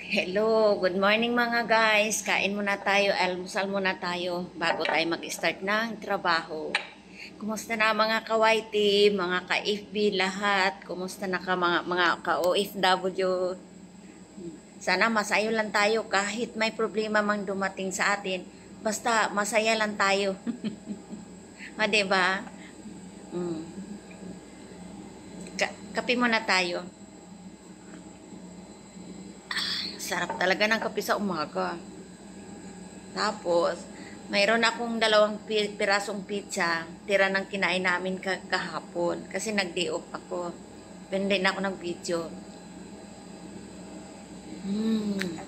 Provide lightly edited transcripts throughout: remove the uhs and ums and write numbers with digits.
Hello, good morning mga guys. Kain muna tayo, almusal muna tayo bago tayo mag-start ng trabaho. Kumusta na mga ka-YT, mga ka-FB lahat? Kumusta na ka mga ka-OFW? Sana masayo lang tayo kahit may problema mang dumating sa atin. Basta masaya lang tayo. Ha, diba? Mm. Kape muna tayo. Sarap talaga ng kape sa umaga. Tapos, mayroon akong 2 pirasong pizza. Tira ng kinain namin kahapon. Kasi nag-day off ako. Pero hindi na ako nag-video.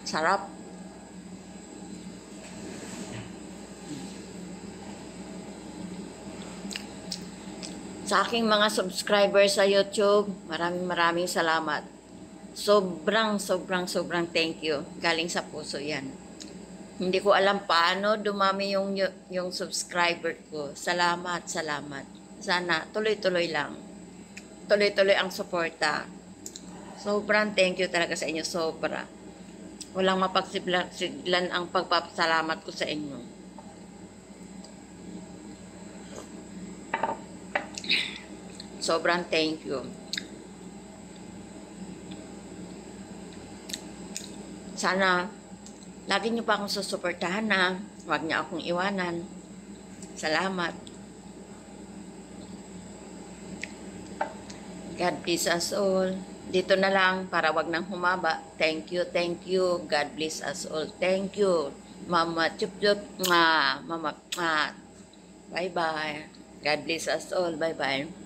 Sarap. Sa aking mga subscribers sa YouTube, maraming salamat. Sobrang thank you. Galing sa puso yan. Hindi ko alam paano dumami yung subscriber ko. Salamat. Sana tuloy-tuloy lang. Tuloy-tuloy ang suporta. Sobrang thank you talaga sa inyo. Sobra. Walang mapagsiglan ang pagpapasalamat ko sa inyo. Sobrang thank you. Sana, lagi niyo pa akong susuportahan na huwag niyo akong iwanan. Salamat. God bless us all. Dito na lang para wag nang humaba. Thank you. God bless us all. Thank you. Mama chup. Mama. Bye-bye. God bless us all. Bye-bye.